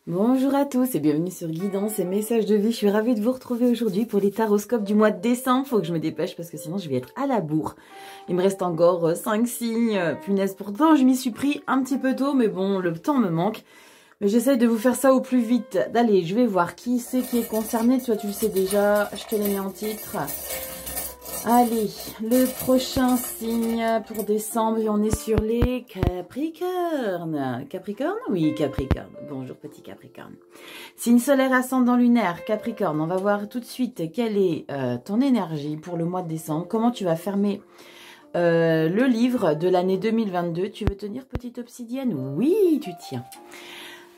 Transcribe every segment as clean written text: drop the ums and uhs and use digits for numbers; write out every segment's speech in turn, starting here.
Bonjour à tous et bienvenue sur Guidance et Messages de vie. Je suis ravie de vous retrouver aujourd'hui pour les taroscopes du mois de décembre. Faut que je me dépêche parce que sinon je vais être à la bourre. Il me reste encore 5 signes. Punaise, pourtant je m'y suis pris un petit peu tôt, mais bon, le temps me manque. Mais j'essaye de vous faire ça au plus vite. Allez, je vais voir qui c'est qui est concerné. Toi, tu le sais déjà, je te l'ai mis en titre. Allez, le prochain signe pour décembre et on est sur les Capricornes. Capricorne? Oui, Capricorne. Bonjour petit Capricorne. Signe solaire ascendant lunaire, Capricorne. On va voir tout de suite quelle est ton énergie pour le mois de décembre. Comment tu vas fermer le livre de l'année 2022. Tu veux tenir petite obsidienne? Oui, tu tiens.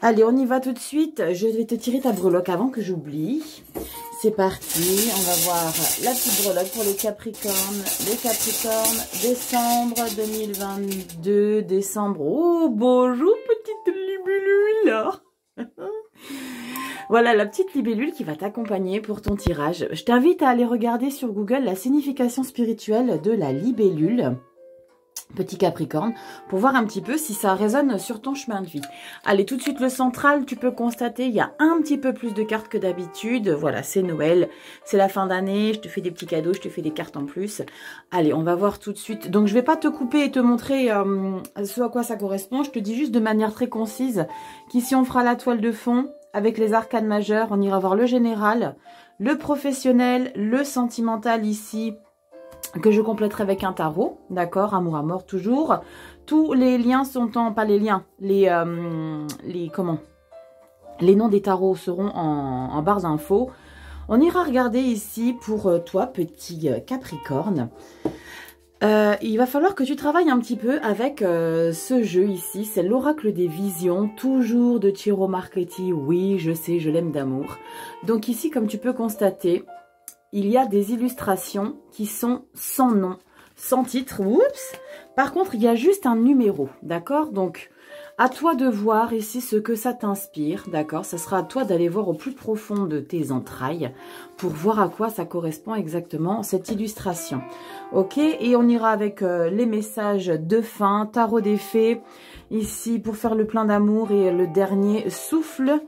Allez, on y va tout de suite. Je vais te tirer ta breloque avant que j'oublie. C'est parti. On va voir la petite breloque pour les Capricornes. Les Capricornes, décembre 2022. Décembre. Oh, bonjour, petite libellule. Voilà la petite libellule qui va t'accompagner pour ton tirage. Je t'invite à aller regarder sur Google la signification spirituelle de la libellule. Petit Capricorne, pour voir un petit peu si ça résonne sur ton chemin de vie. Allez, tout de suite, le central, tu peux constater, il y a un petit peu plus de cartes que d'habitude. Voilà, c'est Noël, c'est la fin d'année, je te fais des petits cadeaux, je te fais des cartes en plus. Allez, on va voir tout de suite. Donc, je vais pas te couper et te montrer ce à quoi ça correspond. Je te dis juste de manière très concise qu'ici, on fera la toile de fond avec les arcanes majeures. On ira voir le général, le professionnel, le sentimental ici, que je compléterai avec un tarot, d'accord, amour à mort toujours. Tous les liens sont en, pas les liens, les noms des tarots seront en barre d'infos. On ira regarder ici pour toi, petit Capricorne. Il va falloir que tu travailles un petit peu avec ce jeu ici, c'est l'oracle des visions, toujours de Ciro Marchetti. Oui, je sais, je l'aime d'amour. Donc ici, comme tu peux constater, il y a des illustrations qui sont sans nom, sans titre. Oups. Par contre, il y a juste un numéro, d'accord? Donc, à toi de voir ici ce que ça t'inspire, d'accord? Ça sera à toi d'aller voir au plus profond de tes entrailles pour voir à quoi ça correspond exactement cette illustration. Ok? Et on ira avec les messages de fin, tarot des fées, ici pour faire le plein d'amour et le dernier souffle.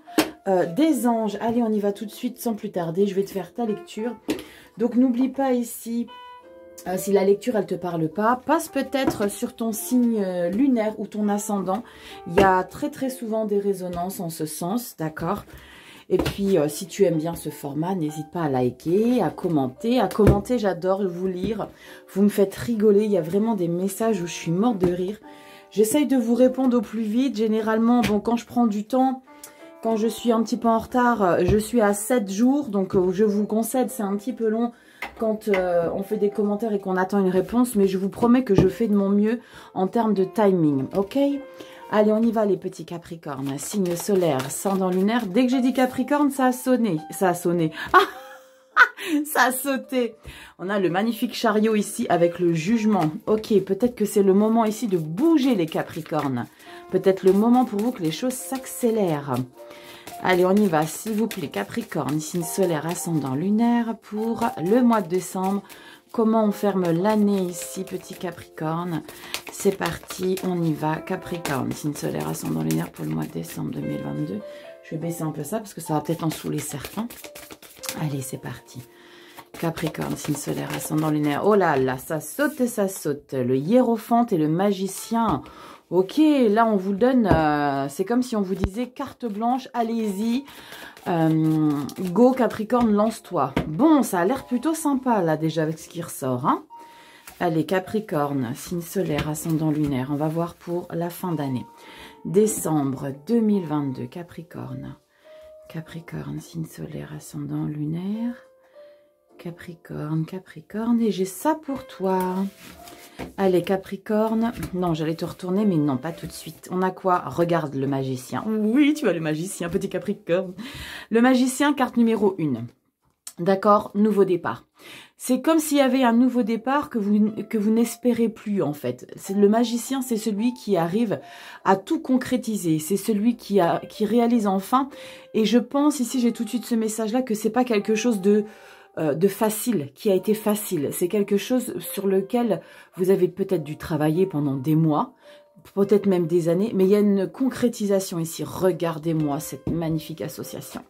Des anges. Allez, on y va tout de suite sans plus tarder. Je vais te faire ta lecture. Donc, n'oublie pas ici, si la lecture, elle te parle pas, passe peut-être sur ton signe lunaire ou ton ascendant. Il y a très, très souvent des résonances en ce sens, d'accord? Et puis, si tu aimes bien ce format, n'hésite pas à liker, à commenter. À commenter, j'adore vous lire. Vous me faites rigoler. Il y a vraiment des messages où je suis morte de rire. J'essaye de vous répondre au plus vite. Généralement, bon, quand je prends du temps... Quand je suis un petit peu en retard, je suis à 7 jours, donc je vous le concède, c'est un petit peu long quand on fait des commentaires et qu'on attend une réponse, mais je vous promets que je fais de mon mieux en termes de timing, ok? Allez, on y va les petits Capricornes, signe solaire, ascendant lunaire. Dès que j'ai dit Capricorne, ça a sonné, ah, ça a sauté. On a le magnifique chariot ici avec le jugement. Ok, peut-être que c'est le moment ici de bouger les Capricornes. Peut-être le moment pour vous que les choses s'accélèrent. Allez, on y va, s'il vous plaît, Capricorne, signe solaire, ascendant lunaire pour le mois de décembre. Comment on ferme l'année ici, petit Capricorne? C'est parti, on y va. Capricorne, signe solaire, ascendant lunaire pour le mois de décembre 2022. Je vais baisser un peu ça parce que ça va peut-être en saouler certains. Allez, c'est parti. Capricorne, signe solaire, ascendant lunaire. Oh là là, ça saute et ça saute. Le hiérophante et le magicien. Ok, là on vous donne, c'est comme si on vous disait carte blanche, allez-y, go Capricorne, lance-toi. Bon, ça a l'air plutôt sympa là déjà avec ce qui ressort. Hein. Allez, Capricorne, signe solaire, ascendant lunaire, on va voir pour la fin d'année. Décembre 2022, Capricorne. Capricorne, signe solaire, ascendant lunaire. Capricorne, Capricorne, et j'ai ça pour toi. Allez, Capricorne. Non, j'allais te retourner, mais non, pas tout de suite. On a quoi? Regarde le magicien. Oui, tu as le magicien, petit Capricorne. Le magicien, carte numéro 1. D'accord, nouveau départ. C'est comme s'il y avait un nouveau départ que vous n'espérez plus, en fait. Le magicien, c'est celui qui arrive à tout concrétiser. C'est celui qui réalise enfin. Et je pense, ici, j'ai tout de suite ce message-là, que c'est pas quelque chose de facile, qui a été facile. C'est quelque chose sur lequel vous avez peut-être dû travailler pendant des mois, peut-être même des années, mais il y a une concrétisation ici. Regardez-moi cette magnifique association.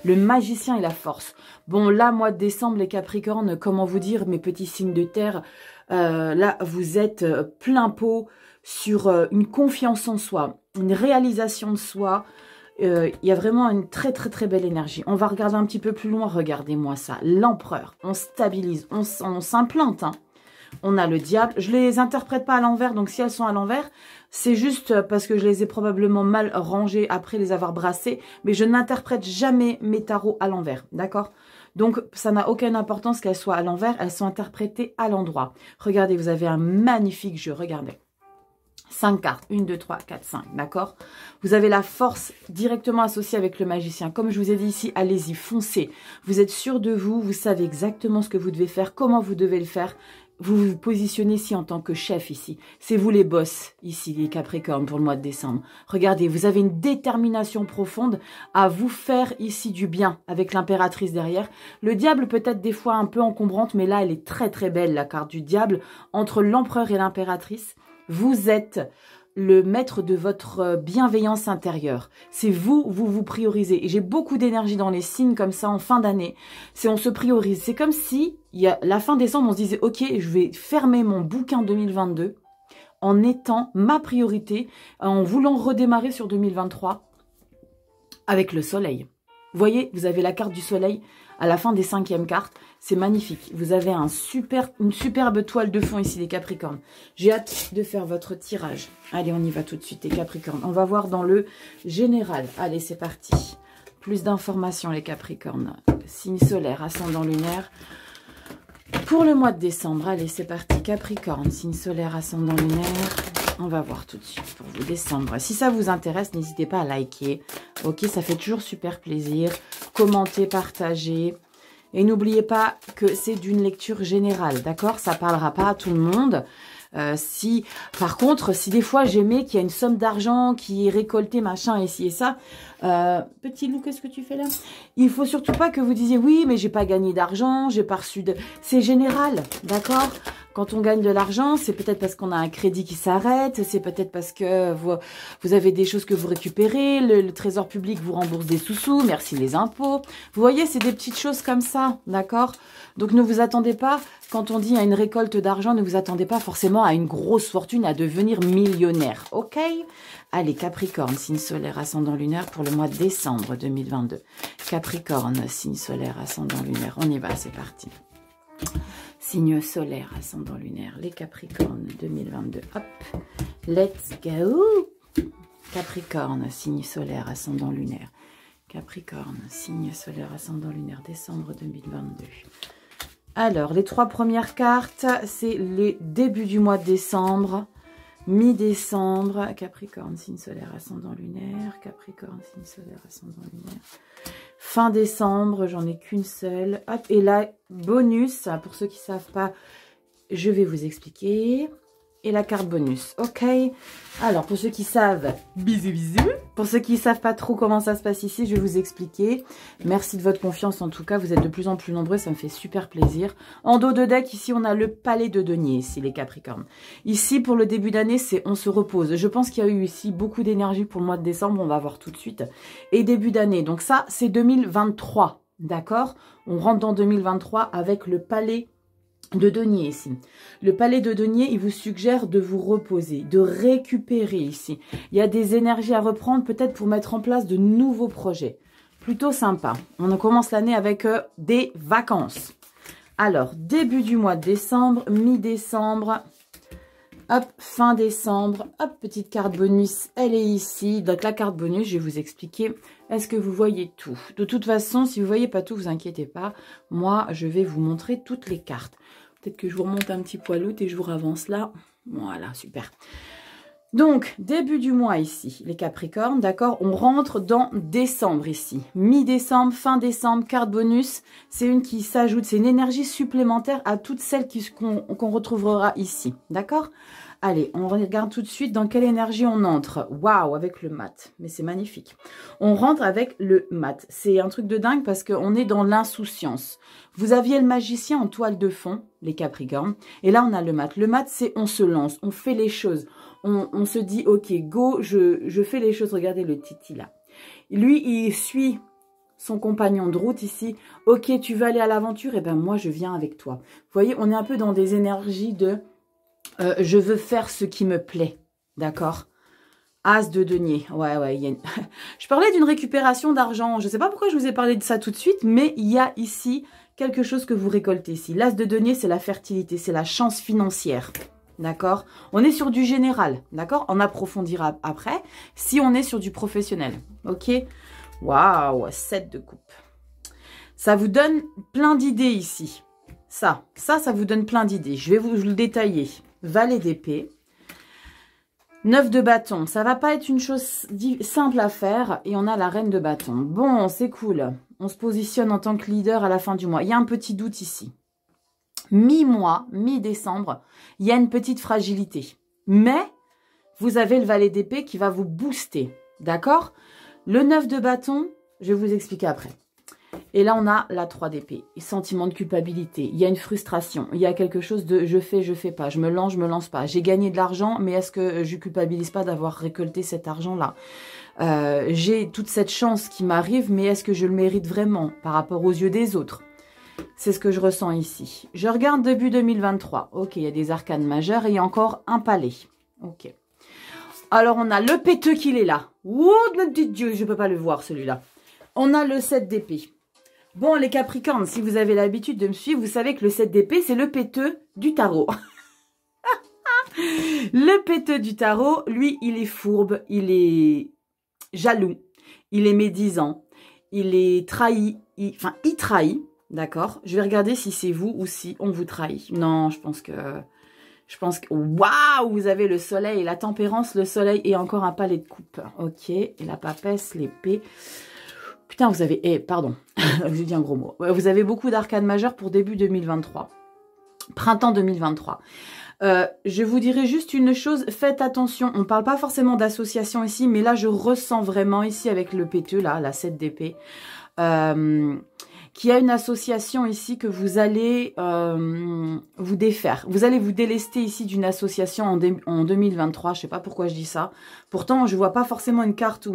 Le magicien et la force. Bon, là, mois de décembre, les Capricornes, comment vous dire, mes petits signes de terre, là, vous êtes plein pot sur une confiance en soi, une réalisation de soi. Il y a vraiment une très belle énergie. On va regarder un petit peu plus loin. Regardez-moi ça. L'empereur. On stabilise. On s'implante. Hein. On a le diable. Je les interprète pas à l'envers. Donc si elles sont à l'envers, c'est juste parce que je les ai probablement mal rangées après les avoir brassées. Mais je n'interprète jamais mes tarots à l'envers. D'accord? Donc ça n'a aucune importance qu'elles soient à l'envers. Elles sont interprétées à l'endroit. Regardez, vous avez un magnifique jeu. Regardez. 5 cartes, 1, 2, 3, 4, 5, d'accord? Vous avez la force directement associée avec le magicien. Comme je vous ai dit ici, allez-y, foncez. Vous êtes sûr de vous, vous savez exactement ce que vous devez faire, comment vous devez le faire. Vous vous positionnez ici en tant que chef ici. C'est vous les boss ici, les Capricornes, pour le mois de décembre. Regardez, vous avez une détermination profonde à vous faire ici du bien avec l'impératrice derrière. Le diable peut être des fois un peu encombrante, mais là, elle est très belle, la carte du diable. Entre l'empereur et l'impératrice, vous êtes le maître de votre bienveillance intérieure. C'est vous vous priorisez. Et j'ai beaucoup d'énergie dans les signes comme ça en fin d'année. On se priorise. C'est comme si, la fin décembre, on se disait, ok, je vais fermer mon bouquin 2022 en étant ma priorité, en voulant redémarrer sur 2023 avec le soleil. Vous voyez, vous avez la carte du soleil à la fin des 5e cartes. C'est magnifique. Vous avez une superbe toile de fond ici, les Capricornes. J'ai hâte de faire votre tirage. Allez, on y va tout de suite, les Capricornes. On va voir dans le général. Allez, c'est parti. Plus d'informations, les Capricornes. Signe solaire, ascendant lunaire. Pour le mois de décembre, allez, c'est parti. Capricorne, signe solaire, ascendant lunaire. On va voir tout de suite pour vous décembre. Si ça vous intéresse, n'hésitez pas à liker. Ok, ça fait toujours super plaisir. Commentez, partagez. Et n'oubliez pas que c'est d'une lecture générale, d'accord? Ça ne parlera pas à tout le monde. Par contre, si des fois j'aimais qu'il y a une somme d'argent qui est récoltée, machin, ici et ça, petit loup, qu'est-ce que tu fais là? Il faut surtout pas que vous disiez, oui, mais j'ai pas gagné d'argent, j'ai pas reçu de... C'est général, d'accord? Quand on gagne de l'argent, c'est peut-être parce qu'on a un crédit qui s'arrête, c'est peut-être parce que vous avez des choses que vous récupérez, le trésor public vous rembourse des sous-sous, merci les impôts. Vous voyez, c'est des petites choses comme ça, d'accord? Donc ne vous attendez pas, quand on dit à une récolte d'argent, ne vous attendez pas forcément à une grosse fortune, à devenir millionnaire, ok? Allez, Capricorne, signe solaire, ascendant lunaire pour le mois de décembre 2022. Capricorne, signe solaire, ascendant lunaire, on y va, c'est parti. Signe solaire, ascendant lunaire, les Capricornes 2022. Hop, let's go. Capricorne, signe solaire, ascendant lunaire. Capricorne, signe solaire, ascendant lunaire, décembre 2022. Alors, les 3 premières cartes, c'est les débuts du mois de décembre, mi-décembre. Capricorne, signe solaire, ascendant lunaire. Capricorne, signe solaire, ascendant lunaire. Fin décembre, j'en ai qu'une seule. Hop, et là, bonus, pour ceux qui ne savent pas, je vais vous expliquer. Et la carte bonus, ok? Alors, pour ceux qui savent, bisous, bisous. Pour ceux qui ne savent pas trop comment ça se passe ici, je vais vous expliquer. Merci de votre confiance, en tout cas. Vous êtes de plus en plus nombreux, ça me fait super plaisir. En dos de deck, ici, on a le palais de denier, ici, les Capricornes. Ici, pour le début d'année, c'est on se repose. Je pense qu'il y a eu ici beaucoup d'énergie pour le mois de décembre, on va voir tout de suite. Et début d'année, donc ça, c'est 2023, d'accord? On rentre dans 2023 avec le palais de denier ici. Le palais de denier, il vous suggère de vous reposer, de récupérer ici. Il y a des énergies à reprendre peut-être pour mettre en place de nouveaux projets. Plutôt sympa. On commence l'année avec des vacances. Alors, début du mois de décembre, mi-décembre, hop, fin décembre, hop, petite carte bonus, elle est ici. Donc la carte bonus, je vais vous expliquer, est-ce que vous voyez tout? De toute façon, si vous ne voyez pas tout, vous inquiétez pas. Moi, je vais vous montrer toutes les cartes. Peut-être que je vous remonte un petit poilout et je vous avance là. Voilà, super. Donc, début du mois ici, les Capricornes, d'accord? On rentre dans décembre ici. Mi-décembre, fin décembre, carte bonus. C'est une qui s'ajoute, c'est une énergie supplémentaire à toutes celles qu'on retrouvera ici, d'accord? Allez, on regarde tout de suite dans quelle énergie on entre. Waouh, avec le mat. Mais c'est magnifique. On rentre avec le mat. C'est un truc de dingue parce qu'on est dans l'insouciance. Vous aviez le magicien en toile de fond, les Capricornes. Et là, on a le mat. Le mat, c'est on se lance, on fait les choses. On se dit, ok, go, je fais les choses. Regardez le Titi là. Lui, il suit son compagnon de route ici. Ok, tu veux aller à l'aventure? Eh ben moi, je viens avec toi. Vous voyez, on est un peu dans des énergies de... je veux faire ce qui me plaît. D'accord? As de denier. Ouais, il y a une... Je parlais d'une récupération d'argent. Je ne sais pas pourquoi je vous ai parlé de ça tout de suite, mais il y a ici quelque chose que vous récoltez ici. L'as de denier, c'est la fertilité, c'est la chance financière. D'accord? On est sur du général. D'accord? On approfondira après si on est sur du professionnel. Ok? Waouh, 7 de coupe. Ça vous donne plein d'idées ici. Ça vous donne plein d'idées. Je vais vous le détailler. Valet d'épée. 9 de bâton. Ça va pas être une chose simple à faire. Et on a la reine de bâton. Bon, c'est cool. On se positionne en tant que leader à la fin du mois. Il y a un petit doute ici. Mi-mois, mi-décembre, il y a une petite fragilité. Mais vous avez le valet d'épée qui va vous booster. D'accord? Le 9 de bâton, je vais vous expliquer après. Et là, on a la 3 d'épée. Sentiment de culpabilité. Il y a une frustration. Il y a quelque chose de je fais pas. Je me lance pas. J'ai gagné de l'argent, mais est-ce que je culpabilise pas d'avoir récolté cet argent-là? J'ai toute cette chance qui m'arrive, mais est-ce que je le mérite vraiment par rapport aux yeux des autres? C'est ce que je ressens ici. Je regarde début 2023. Ok, il y a des arcanes majeures et il y a encore un palais. Ok. Alors, on a le péteux qui est là. Oh, mon Dieu, je ne peux pas le voir, celui-là. On a le 7 d'épée. Bon, les Capricornes, si vous avez l'habitude de me suivre, vous savez que le 7 d'épée, c'est le péteux du tarot. Le péteux du tarot, lui, il est fourbe, il est jaloux, il est médisant, il est trahi, il trahit. D'accord? Je vais regarder si c'est vous ou si on vous trahit. Non, je pense que... Waouh! Vous avez le soleil, la tempérance, le soleil et encore un palais de coupe. Ok. Et la papesse, l'épée. Putain, vous avez... pardon. J'ai dit un gros mot. Vous avez beaucoup d'arcanes majeures pour début 2023. Printemps 2023. Je vous dirais juste une chose. Faites attention. On ne parle pas forcément d'association ici, mais là, je ressens vraiment ici avec le péteux, là, la 7 d'épée. Qu'il y a une association ici que vous allez vous défaire. Vous allez vous délester ici d'une association en 2023. Je ne sais pas pourquoi je dis ça. Pourtant, je ne vois pas forcément une carte où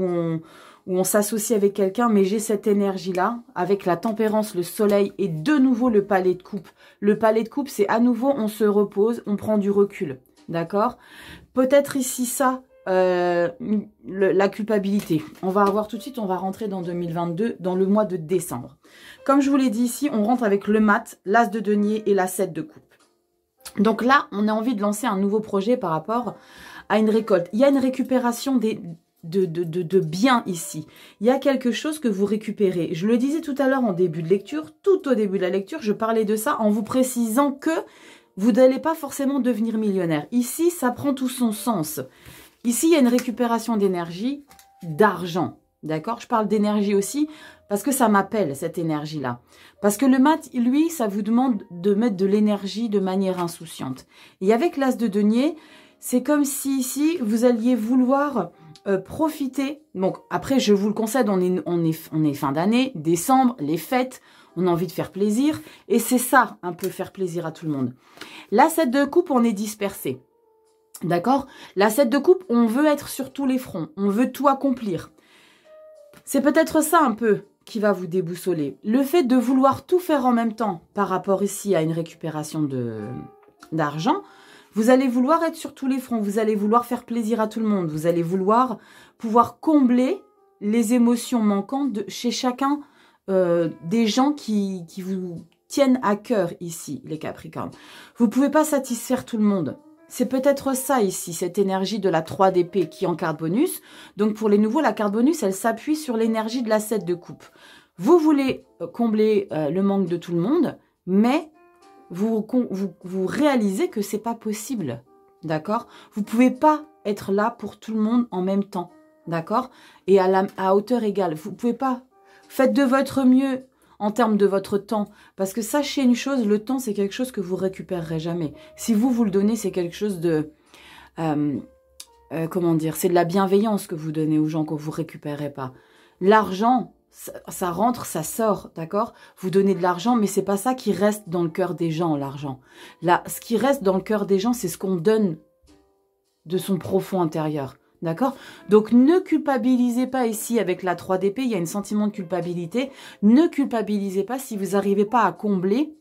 on s'associe avec quelqu'un, mais j'ai cette énergie-là, avec la tempérance, le soleil et de nouveau le palais de coupe. Le palais de coupe, c'est à nouveau, on se repose, on prend du recul. D'accord? Peut-être ici ça... la culpabilité. On va avoir tout de suite, on va rentrer dans 2022, dans le mois de décembre. Comme je vous l'ai dit ici, on rentre avec le mat, l'as de denier et la 7 de coupe. Donc là, on a envie de lancer un nouveau projet par rapport à une récolte. Il y a une récupération de biens ici. Il y a quelque chose que vous récupérez. Je le disais tout à l'heure en début de lecture, tout au début de la lecture, je parlais de ça en vous précisant que vous n'allez pas forcément devenir millionnaire. Ici, ça prend tout son sens. Ici, il y a une récupération d'énergie, d'argent. D'accord? Je parle d'énergie aussi parce que ça m'appelle, cette énergie-là. Parce que le mat, lui, ça vous demande de mettre de l'énergie de manière insouciante. Et avec l'as de denier, c'est comme si ici, vous alliez vouloir profiter. Donc, après, je vous le concède, on est fin d'année, décembre, les fêtes, on a envie de faire plaisir. Et c'est ça, un peu faire plaisir à tout le monde. Là, cette de coupe, on est dispersé. D'accord? La 7 de coupe, on veut être sur tous les fronts. On veut tout accomplir. C'est peut-être ça un peu qui va vous déboussoler. Le fait de vouloir tout faire en même temps par rapport ici à une récupération d'argent, vous allez vouloir être sur tous les fronts. Vous allez vouloir faire plaisir à tout le monde. Vous allez vouloir pouvoir combler les émotions manquantes chez chacun des gens qui vous tiennent à cœur ici, les Capricornes. Vous ne pouvez pas satisfaire tout le monde. C'est peut-être ça ici, cette énergie de la 3 d'épée qui est en carte bonus. Donc pour les nouveaux, la carte bonus, elle s'appuie sur l'énergie de la 7 de coupe. Vous voulez combler le manque de tout le monde, mais vous réalisez que c'est pas possible. D'accord? Vous ne pouvez pas être là pour tout le monde en même temps. D'accord? Et à hauteur égale. Vous ne pouvez pas. Faites de votre mieux en termes de votre temps. Parce que sachez une chose, le temps, c'est quelque chose que vous récupérerez jamais. Si vous le donnez, c'est quelque chose de comment dire, c'est de la bienveillance que vous donnez aux gens que vous récupérez pas. L'argent, ça rentre, ça sort, d'accord? Vous donnez de l'argent, mais c'est pas ça qui reste dans le cœur des gens, l'argent. Là, ce qui reste dans le cœur des gens, c'est ce qu'on donne de son profond intérieur, d'accord? Donc, ne culpabilisez pas ici avec la 3 d'épée, il y a un sentiment de culpabilité. Ne culpabilisez pas si vous n'arrivez pas à combler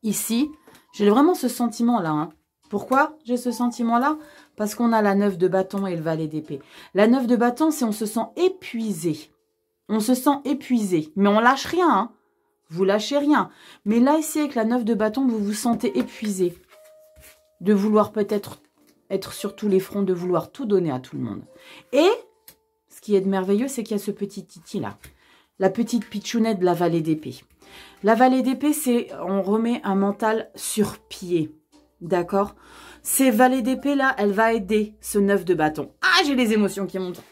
ici. J'ai vraiment ce sentiment-là, hein. Pourquoi j'ai ce sentiment-là? Parce qu'on a la 9 de bâton et le valet d'épée. La 9 de bâton, c'est on se sent épuisé. On se sent épuisé. Mais on lâche rien, hein. Vous lâchez rien. Mais là, ici, avec la 9 de bâton, vous vous sentez épuisé. De vouloir peut-être être sur tous les fronts, de vouloir tout donner à tout le monde. Et, ce qui est de merveilleux, c'est qu'il y a ce petit titi-là. La petite pitchounette de la vallée d'épée. La vallée d'épée, c'est on remet un mental sur pied. D'accord? Ces vallées d'épée là, elle va aider ce 9 de bâton. Ah, j'ai les émotions qui montent.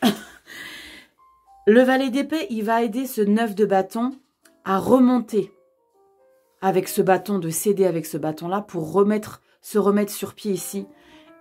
Le valet d'épée, il va aider ce 9 de bâton à remonter avec ce bâton, de céder avec ce bâton là pour se remettre sur pied ici.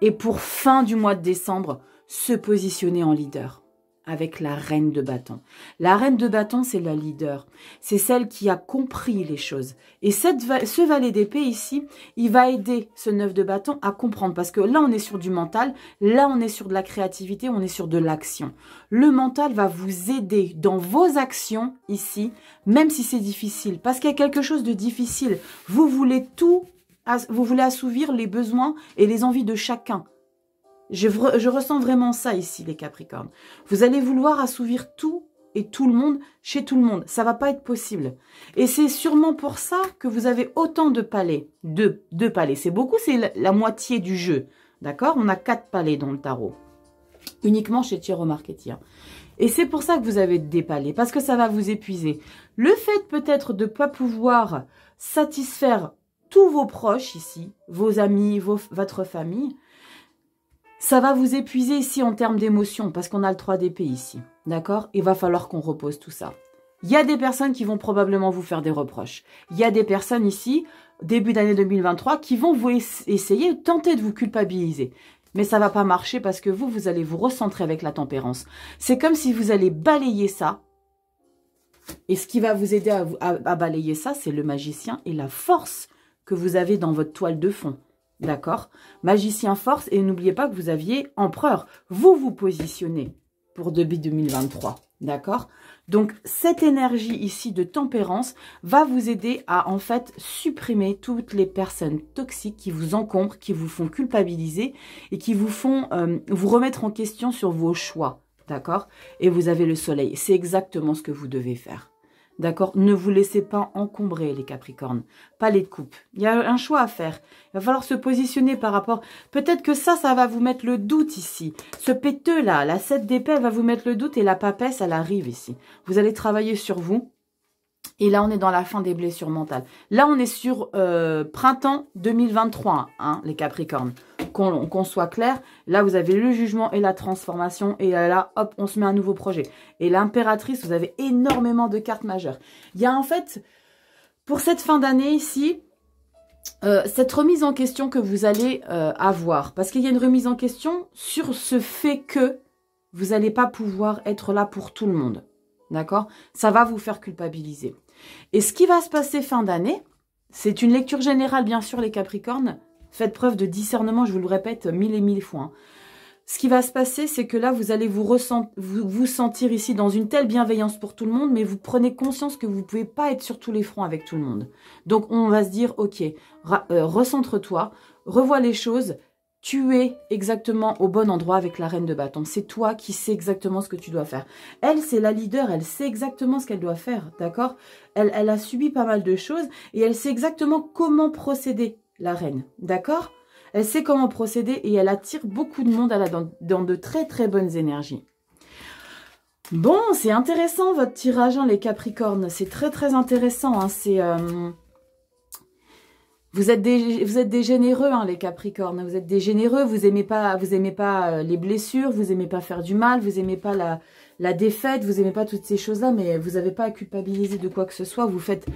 Et pour fin du mois de décembre, se positionner en leader. Avec la reine de bâton. La reine de bâton, c'est la leader. C'est celle qui a compris les choses. Et ce valet d'épée ici, il va aider ce 9 de bâton à comprendre. Parce que là, on est sur du mental. Là, on est sur de la créativité. On est sur de l'action. Le mental va vous aider dans vos actions ici, même si c'est difficile. Parce qu'il y a quelque chose de difficile. Vous voulez assouvir les besoins et les envies de chacun. Je ressens vraiment ça ici, les Capricornes. Vous allez vouloir assouvir tout et tout le monde chez tout le monde. Ça va pas être possible. Et c'est sûrement pour ça que vous avez autant de palais. Deux palais. C'est beaucoup, c'est la moitié du jeu. D'accord? On a 4 palais dans le tarot. Uniquement chez Tarot Marketing. Et c'est pour ça que vous avez des palais. Parce que ça va vous épuiser. Le fait peut-être de ne pas pouvoir satisfaire tous vos proches ici, vos amis, votre famille, ça va vous épuiser ici en termes d'émotions, parce qu'on a le 3 d'épée ici, d'accord? Il va falloir qu'on repose tout ça. Il y a des personnes qui vont probablement vous faire des reproches. Il y a des personnes ici, début d'année 2023, qui vont vous essayer, tenter de vous culpabiliser. Mais ça va pas marcher parce que vous allez vous recentrer avec la tempérance. C'est comme si vous allez balayer ça. Et ce qui va vous aider à balayer ça, c'est le magicien et la force que vous avez dans votre toile de fond. D'accord? Magicien force, et n'oubliez pas que vous aviez empereur. Vous vous positionnez pour début 2023. D'accord? Donc, cette énergie ici de tempérance va vous aider à, en fait, supprimer toutes les personnes toxiques qui vous encombrent, qui vous font culpabiliser et qui vous font vous remettre en question sur vos choix. D'accord? Et vous avez le soleil. C'est exactement ce que vous devez faire. D'accord? Ne vous laissez pas encombrer, les Capricornes. Palais de coupe. Il y a un choix à faire. Il va falloir se positionner par rapport... Peut-être que ça va vous mettre le doute ici. Ce péteux-là, la 7 d'épée, elle va vous mettre le doute et la papesse, elle arrive ici. Vous allez travailler sur vous. Et là, on est dans la fin des blessures mentales. Là, on est sur printemps 2023, hein, les Capricornes. Qu'on soit clair, là, vous avez le jugement et la transformation. Et là, hop, on se met un nouveau projet. Et l'impératrice, vous avez énormément de cartes majeures. Il y a en fait, pour cette fin d'année ici, cette remise en question que vous allez avoir. Parce qu'il y a une remise en question sur ce fait que vous n'allez pas pouvoir être là pour tout le monde. D'accord? Ça va vous faire culpabiliser. Et ce qui va se passer fin d'année, c'est une lecture générale, bien sûr, les Capricornes. Faites preuve de discernement, je vous le répète 1000 et 1000 fois. Hein. Ce qui va se passer, c'est que là, vous allez vous sentir ici dans une telle bienveillance pour tout le monde, mais vous prenez conscience que vous ne pouvez pas être sur tous les fronts avec tout le monde. Donc, on va se dire, ok, recentre-toi, revois les choses. Tu es exactement au bon endroit avec la reine de bâton. C'est toi qui sais exactement ce que tu dois faire. Elle, c'est la leader. Elle sait exactement ce qu'elle doit faire. D'accord? Elle a subi pas mal de choses et elle sait exactement comment procéder, la reine. D'accord? Elle sait comment procéder et elle attire beaucoup de monde dans de très très bonnes énergies. Bon, c'est intéressant votre tirage, hein, les Capricornes. C'est très très intéressant. Hein. C'est... Vous êtes des généreux, hein, les Capricornes. Vous êtes des généreux. Vous aimez pas les blessures. Vous aimez pas faire du mal. Vous aimez pas la défaite. Vous aimez pas toutes ces choses-là. Mais vous n'avez pas à culpabiliser de quoi que ce soit. Vous faites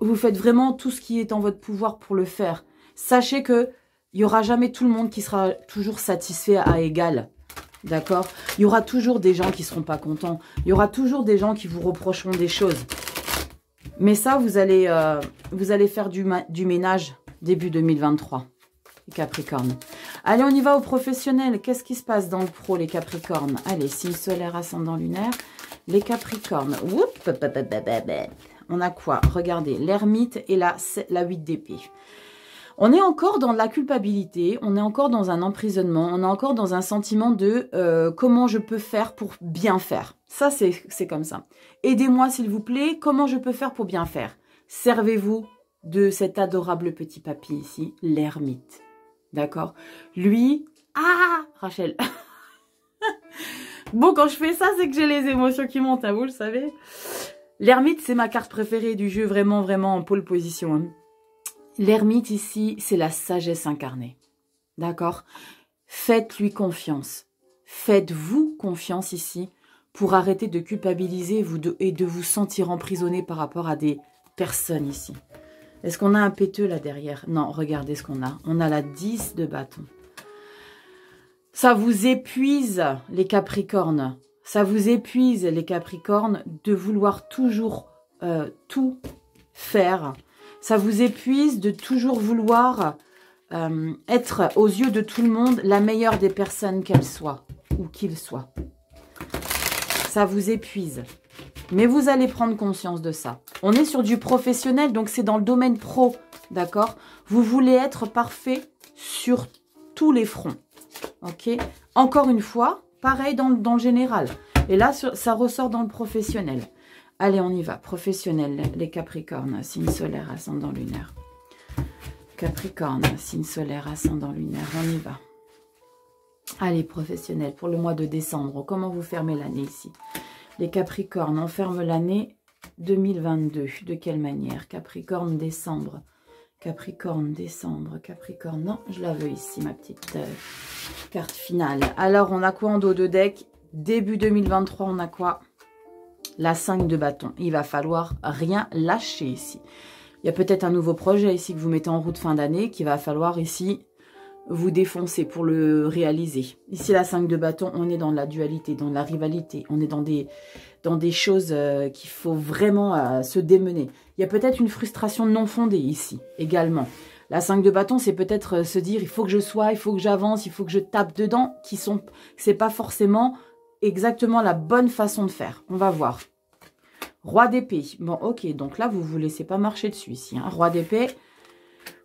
vraiment tout ce qui est en votre pouvoir pour le faire. Sachez que il n'y aura jamais tout le monde qui sera toujours satisfait à égal. D'accord? Il y aura toujours des gens qui ne seront pas contents. Il y aura toujours des gens qui vous reprocheront des choses. Mais ça, vous allez faire du ménage début 2023, les Capricornes. Allez, on y va au professionnel. Qu'est-ce qui se passe dans le pro, les Capricornes? Allez, signe solaire, ascendant lunaire. Les Capricornes. Oups, on a quoi? Regardez, l'ermite et la 8 d'épée. On est encore dans la culpabilité, on est encore dans un emprisonnement, on est encore dans un sentiment de comment je peux faire pour bien faire. Ça, c'est comme ça. Aidez-moi, s'il vous plaît, comment je peux faire pour bien faire? Servez-vous de cet adorable petit papy ici, l'ermite. D'accord? Lui, ah, Rachel. Bon, quand je fais ça, c'est que j'ai les émotions qui montent, hein, vous le savez. L'ermite, c'est ma carte préférée du jeu, vraiment, vraiment en pole position. Hein. L'ermite ici, c'est la sagesse incarnée. D'accord? Faites-lui confiance. Faites-vous confiance ici pour arrêter de culpabiliser et de vous sentir emprisonné par rapport à des personnes ici. Est-ce qu'on a un péteux là derrière? Non, regardez ce qu'on a. On a la 10 de bâton. Ça vous épuise, les Capricornes. Ça vous épuise, les Capricornes, de vouloir toujours tout faire. Ça vous épuise de toujours vouloir être, aux yeux de tout le monde, la meilleure des personnes qu'elle soit, ou qu'il soit. Ça vous épuise. Mais vous allez prendre conscience de ça. On est sur du professionnel, donc c'est dans le domaine pro, d'accord? Vous voulez être parfait sur tous les fronts, ok? Encore une fois, pareil dans le général. Et là, ça ressort dans le professionnel. Allez, on y va. Professionnel, les Capricornes, signe solaire, ascendant lunaire. Capricorne, signe solaire, ascendant lunaire, on y va. Allez, professionnel, pour le mois de décembre, comment vous fermez l'année ici? Les Capricornes, on ferme l'année 2022. De quelle manière? Capricorne, décembre. Capricorne, décembre. Capricorne, non, je la veux ici, ma petite carte finale. Alors, on a quoi en dos de deck? Début 2023, on a quoi? La 5 de bâton. Il va falloir rien lâcher ici. Il y a peut-être un nouveau projet ici que vous mettez en route fin d'année qu'il va falloir ici vous défoncer pour le réaliser. Ici, la 5 de bâton, on est dans la dualité, dans la rivalité. On est dans des choses qu'il faut vraiment se démener. Il y a peut-être une frustration non fondée ici, également. La 5 de bâton, c'est peut-être se dire, il faut que je sois, il faut que j'avance, il faut que je tape dedans, c'est pas forcément exactement la bonne façon de faire. On va voir. Roi d'épée. Bon, ok, donc là, vous laissez pas marcher dessus ici. Hein. Roi d'épée.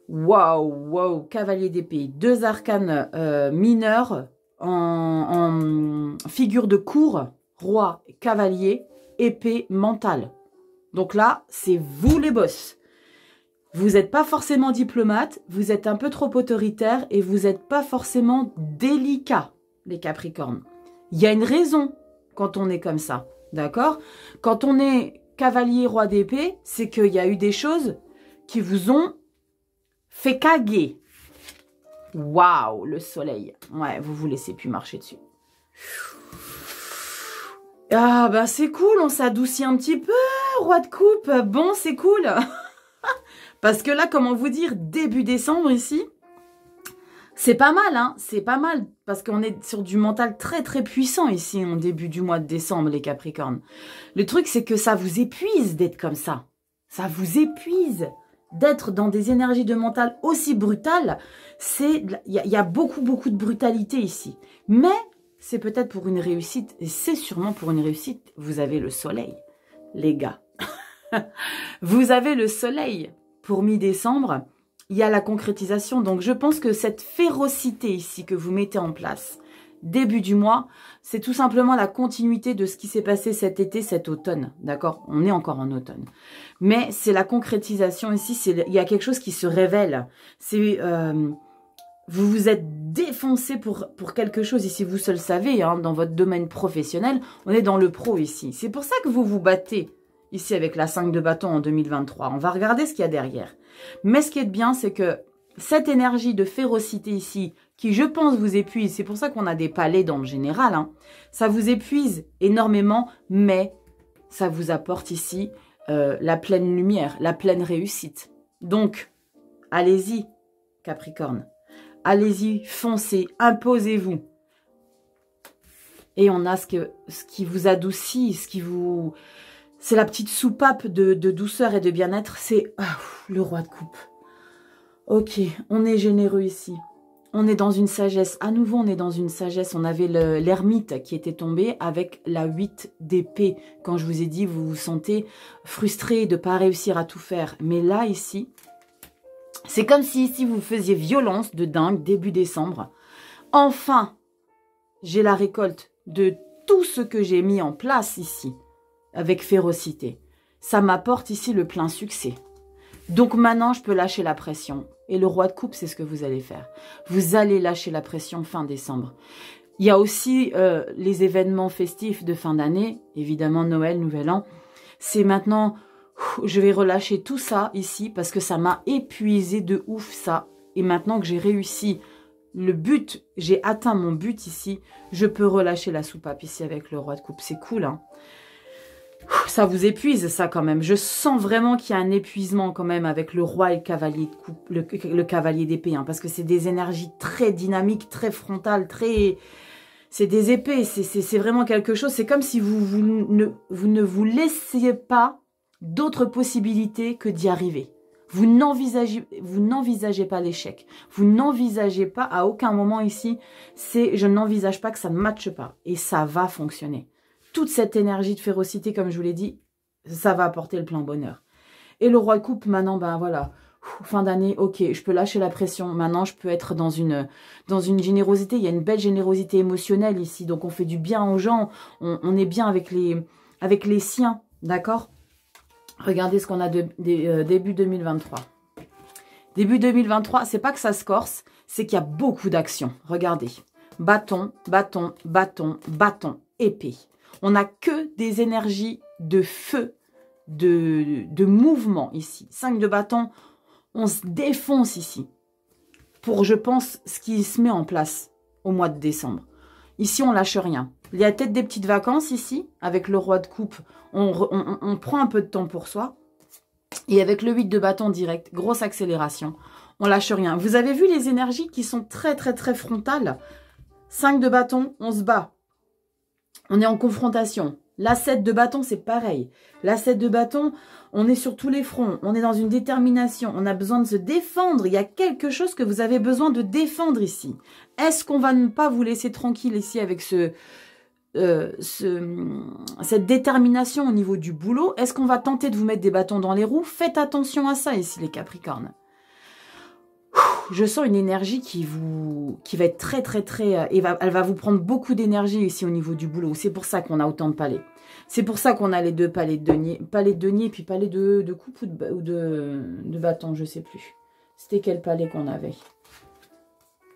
Waouh, waouh, cavalier d'épée. Deux arcanes mineurs en figure de cour. Roi, cavalier, épée, mentale. Donc là, c'est vous les boss. Vous n'êtes pas forcément diplomate, vous êtes un peu trop autoritaire et vous n'êtes pas forcément délicat, les Capricornes. Il y a une raison quand on est comme ça, d'accord? Quand on est cavalier, roi d'épée, c'est qu'il y a eu des choses qui vous ont fait caguer. Waouh, le soleil. Ouais, vous vous laissez plus marcher dessus. Ah, bah c'est cool, on s'adoucit un petit peu, roi de coupe. Bon, c'est cool. Parce que là, comment vous dire, début décembre ici, c'est pas mal, hein, c'est pas mal. Parce qu'on est sur du mental très très puissant ici, en début du mois de décembre, les Capricornes. Le truc, c'est que ça vous épuise d'être comme ça. Ça vous épuise d'être dans des énergies de mental aussi brutales. Il y a beaucoup de brutalité ici. Mais c'est peut-être pour une réussite, et c'est sûrement pour une réussite. Vous avez le soleil, les gars. Vous avez le soleil. Pour mi-décembre, il y a la concrétisation. Donc, je pense que cette férocité ici que vous mettez en place, début du mois, c'est tout simplement la continuité de ce qui s'est passé cet été, cet automne. D'accord? On est encore en automne. Mais c'est la concrétisation ici. Il y a quelque chose qui se révèle. C'est... vous vous êtes défoncé pour quelque chose ici, vous seul savez, hein, dans votre domaine professionnel. On est dans le pro ici. C'est pour ça que vous vous battez ici avec la 5 de bâton en 2023. On va regarder ce qu'il y a derrière. Mais ce qui est bien, c'est que cette énergie de férocité ici, qui je pense vous épuise, c'est pour ça qu'on a des palais dans le général, hein, ça vous épuise énormément, mais ça vous apporte ici la pleine lumière, la pleine réussite. Donc, allez-y, Capricorne. Allez-y, foncez, imposez-vous. Et on a ce qui vous adoucit, c'est la petite soupape de douceur et de bien-être, c'est le roi de coupe. Ok, on est généreux ici. On est dans une sagesse. À nouveau, on est dans une sagesse. On avait l'ermite qui était tombé avec la 8 d'épée. Quand je vous ai dit, vous vous sentez frustré de ne pas réussir à tout faire. Mais là, ici, c'est comme si ici, vous faisiez violence de dingue début décembre. Enfin, j'ai la récolte de tout ce que j'ai mis en place ici, avec férocité. Ça m'apporte ici le plein succès. Donc maintenant, je peux lâcher la pression. Et le roi de coupe, c'est ce que vous allez faire. Vous allez lâcher la pression fin décembre. Il y a aussi les événements festifs de fin d'année, évidemment Noël, Nouvel An. C'est maintenant, je vais relâcher tout ça ici parce que ça m'a épuisé de ouf ça. Et maintenant que j'ai réussi le but, j'ai atteint mon but ici, je peux relâcher la soupape ici avec le roi de coupe. C'est cool, hein. Ça vous épuise, ça, quand même. Je sens vraiment qu'il y a un épuisement, quand même, avec le roi et le cavalier de coupe, le cavalier d'épée, hein, parce que c'est des énergies très dynamiques, très frontales, très... C'est des épées, c'est vraiment quelque chose. C'est comme si vous ne vous laissiez pas d'autres possibilités que d'y arriver. Vous n'envisagez pas l'échec. Vous n'envisagez pas, à aucun moment ici, je n'envisage pas que ça ne matche pas. Et ça va fonctionner. Toute cette énergie de férocité, comme je vous l'ai dit, ça va apporter le plein bonheur. Et le roi de coupe, maintenant, ben voilà, fin d'année, ok, je peux lâcher la pression. Maintenant, je peux être dans une générosité. Il y a une belle générosité émotionnelle ici. Donc, on fait du bien aux gens. On est bien avec les siens, d'accord? Regardez ce qu'on a début 2023. Début 2023, c'est pas que ça se corse, c'est qu'il y a beaucoup d'actions. Regardez, bâton, bâton, bâton, bâton, épée. On n'a que des énergies de feu, de mouvement ici. 5 de bâton, on se défonce ici. Pour, je pense, ce qui se met en place au mois de décembre. Ici, on lâche rien. Il y a peut-être des petites vacances ici. Avec le roi de coupe, on prend un peu de temps pour soi. Et avec le 8 de bâton direct, grosse accélération. On lâche rien. Vous avez vu les énergies qui sont très, très, très frontales. 5 de bâton, on se bat. On est en confrontation. La 7 de bâton, c'est pareil. La 7 de bâton, on est sur tous les fronts. On est dans une détermination. On a besoin de se défendre. Il y a quelque chose que vous avez besoin de défendre ici. Est-ce qu'on va ne pas vous laisser tranquille ici avec cette détermination au niveau du boulot? Est-ce qu'on va tenter de vous mettre des bâtons dans les roues? Faites attention à ça ici, les Capricornes. Je sens une énergie qui va être très, très, très... elle va vous prendre beaucoup d'énergie ici au niveau du boulot. C'est pour ça qu'on a autant de palais. C'est pour ça qu'on a les 2 palais de denier. Palais de denier et puis palais de coupe ou de bâton, je ne sais plus. C'était quel palais qu'on avait?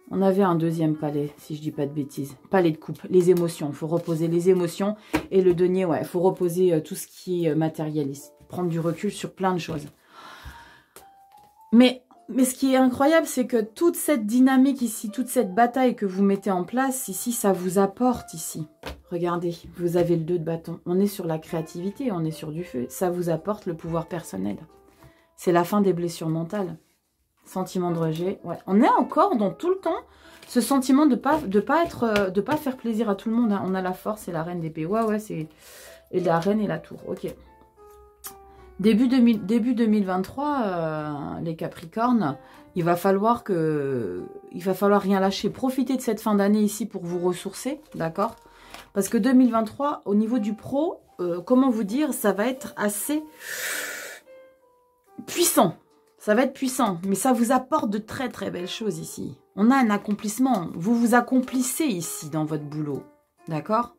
On avait un deuxième palais, si je dis pas de bêtises. Palais de coupe, les émotions. Il faut reposer les émotions. Et le denier, ouais, il faut reposer tout ce qui est matérialiste. Prendre du recul sur plein de choses. Mais ce qui est incroyable, c'est que toute cette dynamique ici, toute cette bataille que vous mettez en place, ici, ça vous apporte ici. Regardez, vous avez le 2 de bâton. On est sur la créativité, on est sur du feu. Ça vous apporte le pouvoir personnel. C'est la fin des blessures mentales. Sentiment de rejet. Ouais. On est encore dans tout le temps ce sentiment de pas faire plaisir à tout le monde. Hein. On a la force et la reine d'épée. Ouais, c'est... Et la reine et la tour. Ok. Début 2023, les Capricornes, il va falloir rien lâcher. Profitez de cette fin d'année ici pour vous ressourcer, d'accord? Parce que 2023, au niveau du pro, comment vous dire, ça va être assez puissant. Ça va être puissant, mais ça vous apporte de très très belles choses ici. On a un accomplissement. Vous vous accomplissez ici dans votre boulot, d'accord?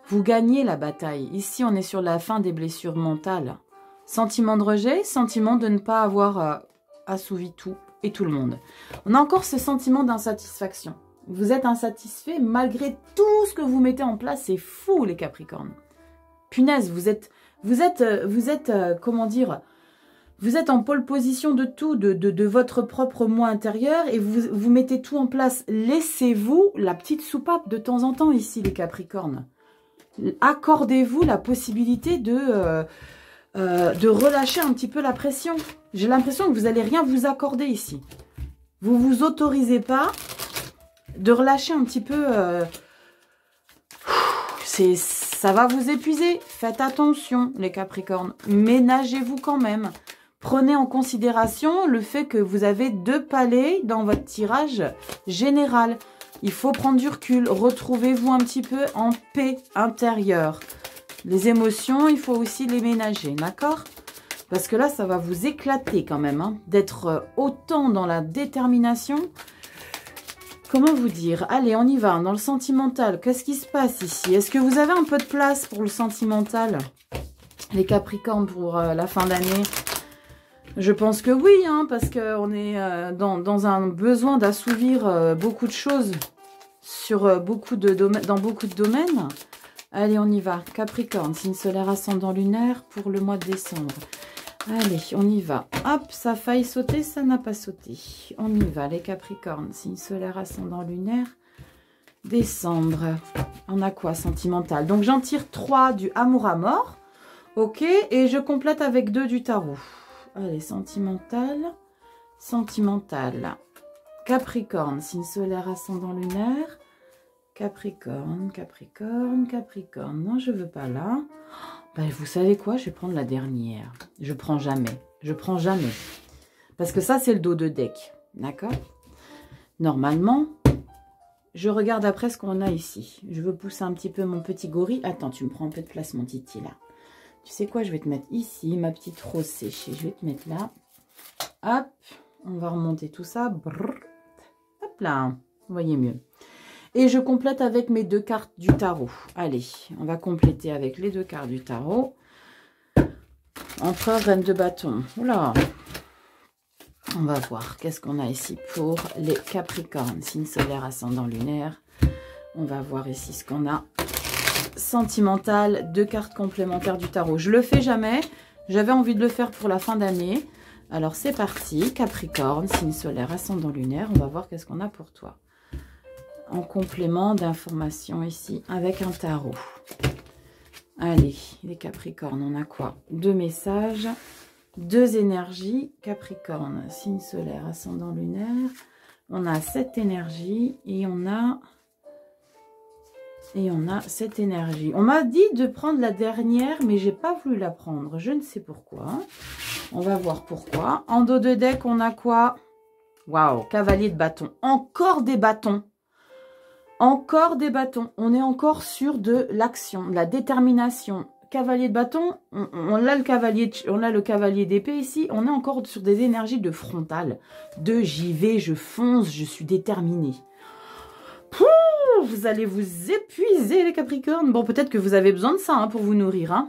Vous gagnez la bataille. Ici, on est sur la fin des blessures mentales. Sentiment de rejet, sentiment de ne pas avoir assouvi tout et tout le monde. On a encore ce sentiment d'insatisfaction. Vous êtes insatisfait malgré tout ce que vous mettez en place. C'est fou, les Capricornes. Punaise, vous êtes comment dire, vous êtes en pole position de tout, de votre propre moi intérieur et vous mettez tout en place. Laissez-vous la petite soupape de temps en temps ici, les Capricornes. Accordez-vous la possibilité de relâcher un petit peu la pression. J'ai l'impression que vous n'allez rien vous accorder ici. Vous vous autorisez pas de relâcher un petit peu. Ça va vous épuiser. Faites attention, les Capricornes. Ménagez-vous quand même. Prenez en considération le fait que vous avez 2 palais dans votre tirage général. Il faut prendre du recul. Retrouvez-vous un petit peu en paix intérieure. Les émotions, il faut aussi les ménager, d'accord? Parce que là, ça va vous éclater quand même, hein, d'être autant dans la détermination. Comment vous dire? Allez, on y va, dans le sentimental. Qu'est-ce qui se passe ici? Est-ce que vous avez un peu de place pour le sentimental, les Capricornes, pour la fin d'année? Je pense que oui, hein, parce qu'on est dans un besoin d'assouvir beaucoup de choses sur dans beaucoup de domaines. Allez, on y va. Capricorne, signe solaire ascendant lunaire pour le mois de décembre. Allez, on y va. Hop, ça a failli sauter, ça n'a pas sauté. On y va, les Capricornes. Signe solaire ascendant lunaire. Décembre. On a quoi, sentimental? Donc, j'en tire 3 du amour à mort. Ok, et je complète avec 2 du tarot. Allez, sentimental. Sentimental. Capricorne, signe solaire ascendant lunaire. Capricorne, Capricorne, Capricorne. Non, je veux pas là. Ben, vous savez quoi? Je vais prendre la dernière. Je prends jamais. Je prends jamais. Parce que ça, c'est le dos de deck. D'accord? Normalement, je regarde après ce qu'on a ici. Je veux pousser un petit peu mon petit gorille. Attends, tu me prends un peu de place, mon titi, là. Tu sais quoi? Je vais te mettre ici, ma petite rose séchée. Je vais te mettre là. Hop. On va remonter tout ça. Brrr. Hop là. Vous voyez mieux. Et je complète avec mes 2 cartes du tarot. Allez, on va compléter avec les 2 cartes du tarot. Empereur, reine de bâton. Oula. On va voir qu'est-ce qu'on a ici pour les Capricornes. Signe solaire ascendant lunaire. On va voir ici ce qu'on a. Sentimental, 2 cartes complémentaires du tarot. Je le fais jamais. J'avais envie de le faire pour la fin d'année. Alors c'est parti. Capricorne, signe solaire ascendant lunaire. On va voir qu'est-ce qu'on a pour toi. En complément d'informations ici avec un tarot. Allez, les Capricornes, on a quoi? 2 messages, 2 énergies. Capricorne, signe solaire, ascendant lunaire. On a cette énergie et on a cette énergie. On m'a dit de prendre la dernière, mais j'ai pas voulu la prendre. Je ne sais pourquoi. On va voir pourquoi. En dos de deck, on a quoi? Waouh, cavalier de bâton. Encore des bâtons. Encore des bâtons. On est encore sur de l'action, de la détermination. Cavalier de bâton, on a le cavalier d'épée ici. On est encore sur des énergies de frontal. De j'y vais, je fonce, je suis déterminée. Pouh, vous allez vous épuiser les Capricornes. Bon, peut-être que vous avez besoin de ça hein, pour vous nourrir. Hein.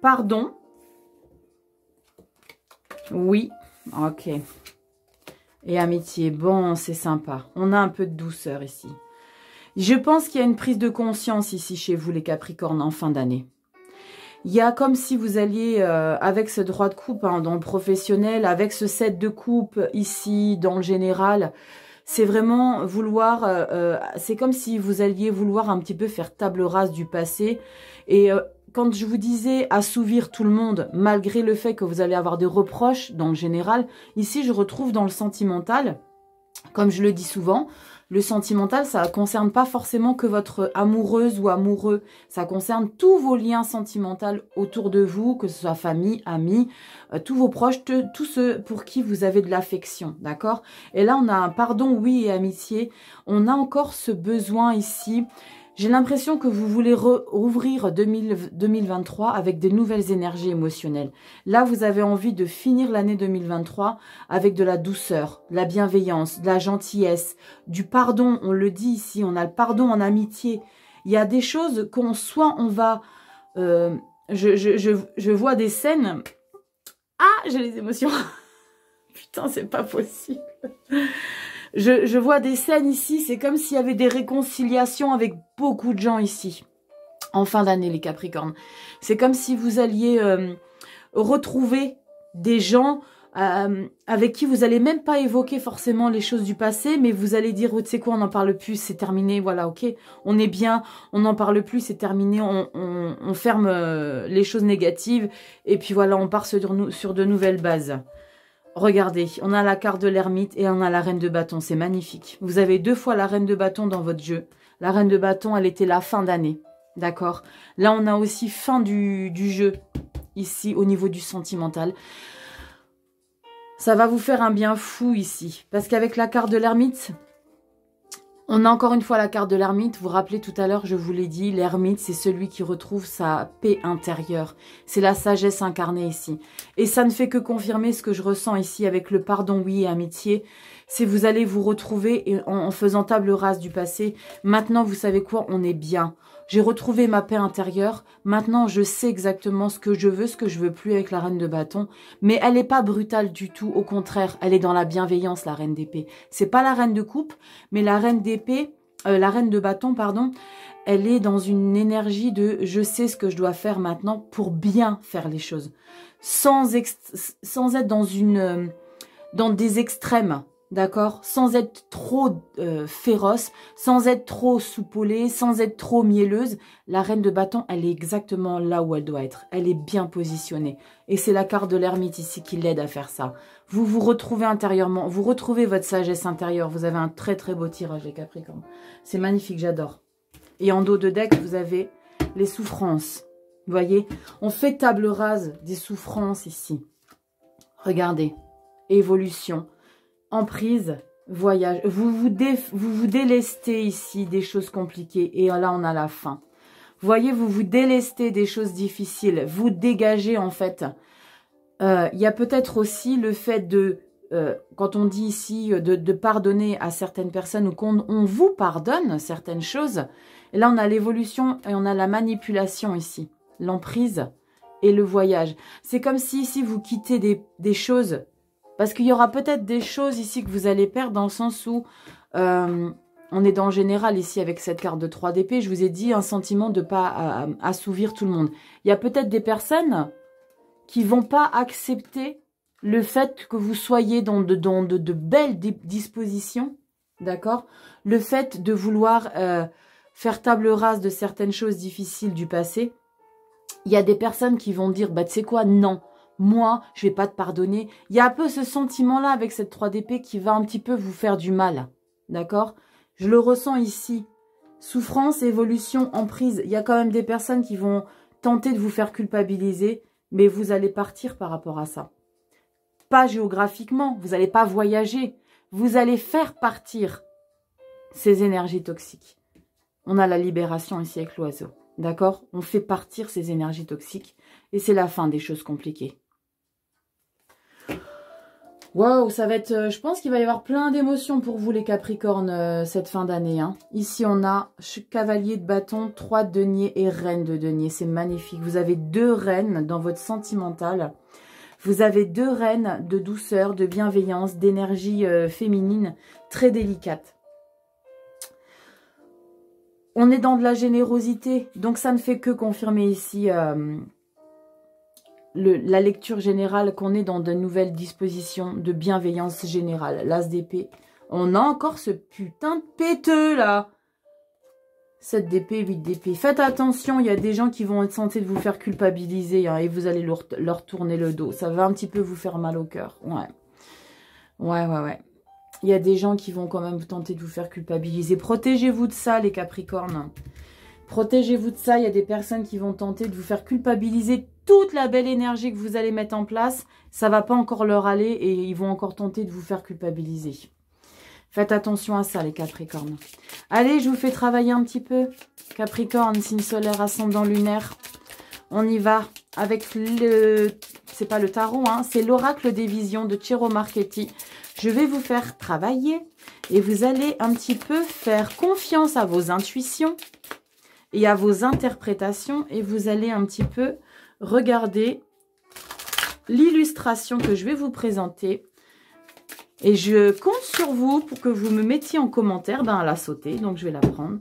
Pardon. Oui, ok. Et amitié, bon, c'est sympa. On a un peu de douceur ici. Je pense qu'il y a une prise de conscience ici chez vous, les Capricornes, en fin d'année. Il y a comme si vous alliez, avec ce droit de coupe hein, dans le professionnel, avec ce 7 de coupe ici, dans le général, c'est vraiment vouloir, c'est comme si vous alliez vouloir un petit peu faire table rase du passé. Et quand je vous disais assouvir tout le monde, malgré le fait que vous allez avoir des reproches dans le général, ici je retrouve dans le sentimental, comme je le dis souvent, le sentimental, ça ne concerne pas forcément que votre amoureuse ou amoureux. Ça concerne tous vos liens sentimentaux autour de vous, que ce soit famille, amis, tous vos proches, tous ceux pour qui vous avez de l'affection, d'accord? Et là, on a un pardon, oui, et amitié. On a encore ce besoin ici. J'ai l'impression que vous voulez rouvrir 2023 avec des nouvelles énergies émotionnelles. Là, vous avez envie de finir l'année 2023 avec de la douceur, de la bienveillance, de la gentillesse, du pardon. On le dit ici, on a le pardon en amitié. Il y a des choses soit on va... je vois des scènes... Ah, j'ai les émotions. Putain, c'est pas possible. Je vois des scènes ici, c'est comme s'il y avait des réconciliations avec beaucoup de gens ici. En fin d'année, les Capricornes. C'est comme si vous alliez retrouver des gens avec qui vous n'allez même pas évoquer forcément les choses du passé, mais vous allez dire, oh, tu sais quoi, on n'en parle plus, c'est terminé, voilà, ok, on est bien, on n'en parle plus, c'est terminé, on ferme les choses négatives, et puis voilà, on part sur de nouvelles bases. Regardez, on a la carte de l'ermite et on a la reine de bâton. C'est magnifique. Vous avez 2 fois la reine de bâton dans votre jeu. La reine de bâton, elle était la fin d'année. D'accord? Là, on a aussi fin du jeu. Ici, au niveau du sentimental. Ça va vous faire un bien fou ici. Parce qu'avec la carte de l'ermite, on a encore une fois la carte de l'ermite. Vous vous rappelez tout à l'heure, je vous l'ai dit, l'ermite, c'est celui qui retrouve sa paix intérieure. C'est la sagesse incarnée ici. Et ça ne fait que confirmer ce que je ressens ici avec le pardon, oui, et amitié. C'est vous allez vous retrouver en faisant table rase du passé. Maintenant, vous savez quoi? On est bien. J'ai retrouvé ma paix intérieure. Maintenant, je sais exactement ce que je veux plus avec la reine de bâton. Mais elle n'est pas brutale du tout. Au contraire, elle est dans la bienveillance, la reine d'épée. C'est pas la reine de coupe, mais la reine d'épée, la reine de bâton, pardon, elle est dans une énergie de je sais ce que je dois faire maintenant pour bien faire les choses. Sans être dans des extrêmes. D'accord? Sans être trop féroce, sans être trop soupolée, sans être trop mielleuse. La reine de bâton, elle est exactement là où elle doit être. Elle est bien positionnée. Et c'est la carte de l'ermite ici qui l'aide à faire ça. Vous vous retrouvez intérieurement, vous retrouvez votre sagesse intérieure. Vous avez un très très beau tirage, les Capricornes. C'est magnifique, j'adore. Et en dos de deck, vous avez les souffrances. Vous voyez? On fait table rase des souffrances ici. Regardez. Évolution. Emprise, voyage. Vous vous délestez ici des choses compliquées. Et là, on a la fin. Vous voyez, vous vous délestez des choses difficiles. Vous dégagez, en fait. Il y a peut-être aussi le fait de, quand on dit ici, de pardonner à certaines personnes ou qu'on vous pardonne certaines choses. Et là, on a l'évolution et on a la manipulation ici. L'emprise et le voyage. C'est comme si ici, vous quittez des choses. Parce qu'il y aura peut-être des choses ici que vous allez perdre dans le sens où on est dans le général ici avec cette carte de 3 d'épée. Je vous ai dit un sentiment de ne pas assouvir tout le monde. Il y a peut-être des personnes qui ne vont pas accepter le fait que vous soyez dans de belles dispositions. D'accord? Le fait de vouloir faire table rase de certaines choses difficiles du passé. Il y a des personnes qui vont dire, bah tu sais quoi, non. Moi, je vais pas te pardonner. Il y a un peu ce sentiment-là avec cette 3 d'épée qui va un petit peu vous faire du mal. D'accord? Je le ressens ici. Souffrance, évolution, emprise. Il y a quand même des personnes qui vont tenter de vous faire culpabiliser, mais vous allez partir par rapport à ça. Pas géographiquement, vous n'allez pas voyager. Vous allez faire partir ces énergies toxiques. On a la libération ici avec l'oiseau. D'accord? On fait partir ces énergies toxiques et c'est la fin des choses compliquées. Waouh, ça va être... je pense qu'il va y avoir plein d'émotions pour vous les Capricornes cette fin d'année. Hein. Ici, on a cavalier de bâton, 3 deniers et reine de denier. C'est magnifique. Vous avez 2 reines dans votre sentimental. Vous avez 2 reines de douceur, de bienveillance, d'énergie féminine très délicate. On est dans de la générosité. Donc, ça ne fait que confirmer ici... la lecture générale qu'on est dans de nouvelles dispositions de bienveillance générale. L'as d'épée. On a encore ce putain de péteux là. 7 d'épée, 8 d'épée. Faites attention, il y a des gens qui vont être tentés de vous faire culpabiliser hein, et vous allez leur tourner le dos. Ça va un petit peu vous faire mal au cœur. Ouais. Ouais. Il y a des gens qui vont quand même tenter de vous faire culpabiliser. Protégez-vous de ça les Capricornes. Protégez-vous de ça. Il y a des personnes qui vont tenter de vous faire culpabiliser. Toute la belle énergie que vous allez mettre en place, ça va pas encore leur aller et ils vont encore tenter de vous faire culpabiliser. Faites attention à ça, les Capricornes. Allez, je vous fais travailler un petit peu. Capricorne, signe solaire, ascendant lunaire. On y va avec le... C'est pas le tarot, hein, c'est l'oracle des visions de Ciro Marchetti. Je vais vous faire travailler et vous allez un petit peu faire confiance à vos intuitions et à vos interprétations et vous allez un petit peu... Regardez l'illustration que je vais vous présenter. Et je compte sur vous pour que vous me mettiez en commentaire. Ben, elle a sauté, donc je vais la prendre.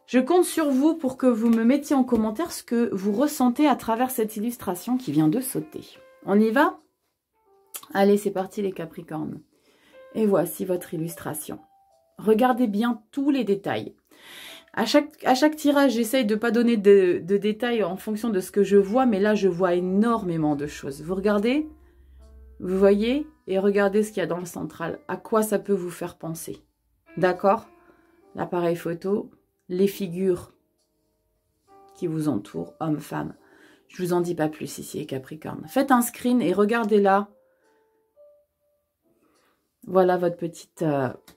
Je compte sur vous pour que vous me mettiez en commentaire ce que vous ressentez à travers cette illustration qui vient de sauter. On y va? Allez, c'est parti les Capricornes. Et voici votre illustration. Regardez bien tous les détails. À chaque tirage, j'essaye de ne pas donner de détails en fonction de ce que je vois, mais là, je vois énormément de choses. Vous regardez? Vous voyez? et regardez ce qu'il y a dans le central. À quoi ça peut vous faire penser? D'accord? L'appareil photo, les figures qui vous entourent, hommes, femmes. Je vous en dis pas plus ici, les Capricornes. Faites un screen et regardez là. Voilà votre petite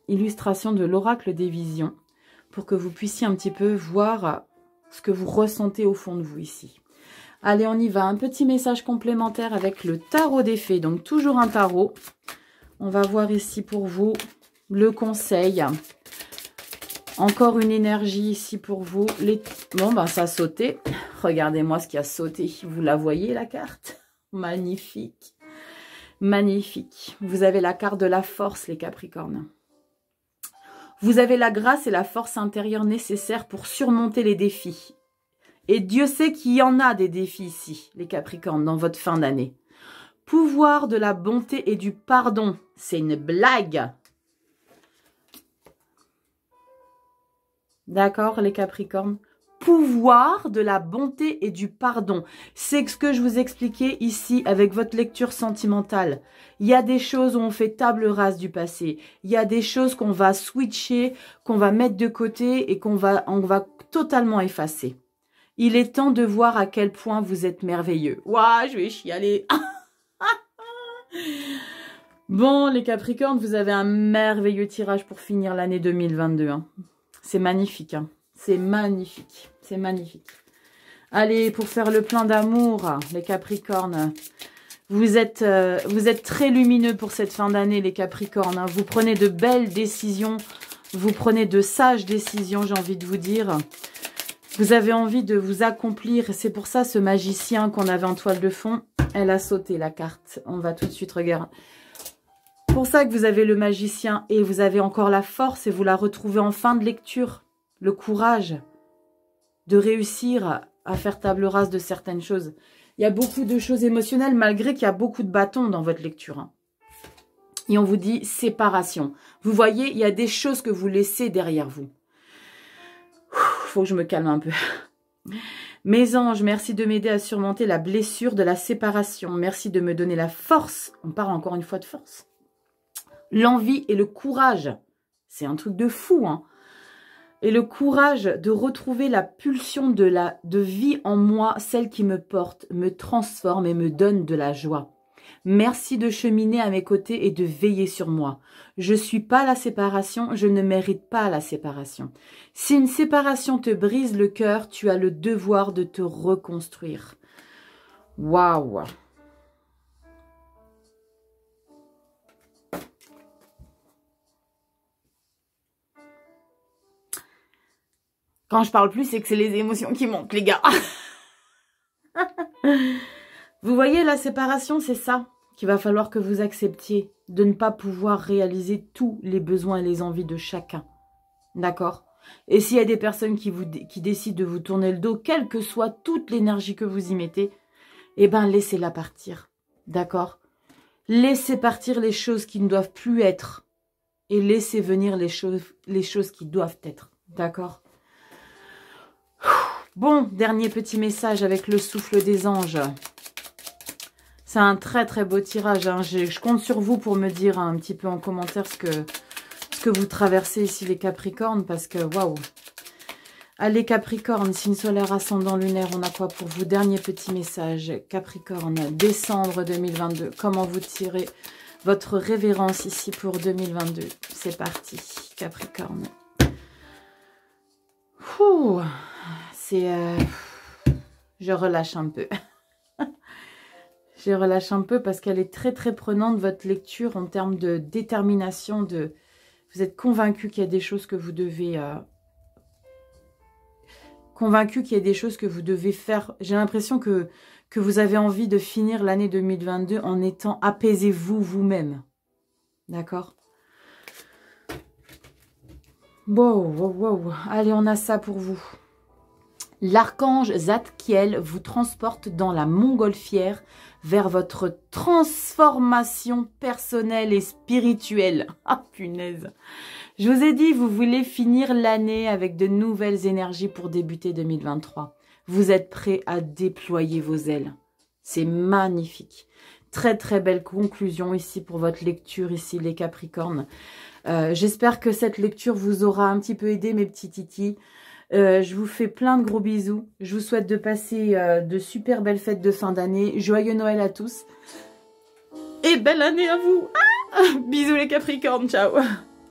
illustration de l'oracle des visions pour que vous puissiez un petit peu voir ce que vous ressentez au fond de vous ici. Allez, on y va. Un petit message complémentaire avec le tarot des fées. Donc, toujours un tarot. On va voir ici pour vous le conseil. Encore une énergie ici pour vous. Bon, ben, ça a sauté. Regardez-moi ce qui a sauté. Vous la voyez, la carte? Magnifique. Magnifique. Vous avez la carte de la force, les Capricornes. Vous avez la grâce et la force intérieure nécessaires pour surmonter les défis. Et Dieu sait qu'il y en a des défis ici, les Capricornes, dans votre fin d'année. Pouvoir de la bonté et du pardon. C'est une blague. D'accord, les Capricornes? Pouvoir de la bonté et du pardon. C'est ce que je vous expliquais ici avec votre lecture sentimentale. Il y a des choses où on fait table rase du passé. Il y a des choses qu'on va switcher, qu'on va mettre de côté et on va totalement effacer. Il est temps de voir à quel point vous êtes merveilleux. Ouah, je vais chialer. Bon, les Capricornes, vous avez un merveilleux tirage pour finir l'année 2022. Hein. C'est magnifique. Hein. C'est magnifique. C'est magnifique. Allez, pour faire le plein d'amour, les Capricornes, vous êtes très lumineux pour cette fin d'année, les Capricornes. Hein. Vous prenez de belles décisions. Vous prenez de sages décisions, j'ai envie de vous dire. Vous avez envie de vous accomplir. C'est pour ça, ce magicien qu'on avait en toile de fond, elle a sauté la carte. On va tout de suite regarder. C'est pour ça que vous avez le magicien et vous avez encore la force et vous la retrouvez en fin de lecture. Le courage de réussir à faire table rase de certaines choses. Il y a beaucoup de choses émotionnelles malgré qu'il y a beaucoup de bâtons dans votre lecture. Hein. Et on vous dit séparation. Vous voyez, il y a des choses que vous laissez derrière vous. Faut que je me calme un peu. Mes anges, merci de m'aider à surmonter la blessure de la séparation. Merci de me donner la force. On parle encore une fois de force. L'envie et le courage. C'est un truc de fou, hein. Et le courage de retrouver la pulsion de vie en moi, celle qui me porte, me transforme et me donne de la joie. Merci de cheminer à mes côtés et de veiller sur moi. Je ne suis pas la séparation, je ne mérite pas la séparation. Si une séparation te brise le cœur, tu as le devoir de te reconstruire. Waouh! Quand je parle plus, c'est que c'est les émotions qui montent, les gars. Vous voyez, la séparation, c'est ça qu'il va falloir que vous acceptiez. De ne pas pouvoir réaliser tous les besoins et les envies de chacun. D'accord? Et s'il y a des personnes qui décident de vous tourner le dos, quelle que soit toute l'énergie que vous y mettez, eh ben, laissez-la partir. D'accord? Laissez partir les choses qui ne doivent plus être. Et laissez venir les choses qui doivent être. D'accord? Bon, dernier petit message avec le souffle des anges. C'est un très très beau tirage. Hein. Je compte sur vous pour me dire un petit peu en commentaire ce que vous traversez ici les Capricornes. Parce que waouh. Allez Capricorne, signe solaire, ascendant lunaire, on a quoi pour vous? Dernier petit message. Capricorne, décembre 2022. Comment vous tirez votre révérence ici pour 2022? C'est parti, Capricorne. Ouh. Je relâche un peu. Je relâche un peu parce qu'elle est très très prenante, votre lecture, en termes de détermination. Vous êtes convaincu qu'il y a des choses que vous devez... convaincu qu'il y a des choses que vous devez faire. J'ai l'impression que vous avez envie de finir l'année 2022 en étant apaisez-vous vous-même. D'accord? Wow, wow, wow. Allez, on a ça pour vous. L'archange Zadkiel vous transporte dans la montgolfière vers votre transformation personnelle et spirituelle. Ah, punaise. Je vous ai dit, vous voulez finir l'année avec de nouvelles énergies pour débuter 2023. Vous êtes prêts à déployer vos ailes. C'est magnifique. très très belle conclusion ici pour votre lecture, ici les Capricornes. J'espère que cette lecture vous aura un petit peu aidé, mes petits titis. Je vous fais plein de gros bisous. Je vous souhaite de passer de super belles fêtes de fin d'année. Joyeux Noël à tous. Et belle année à vous. Ah, bisous les Capricornes, ciao.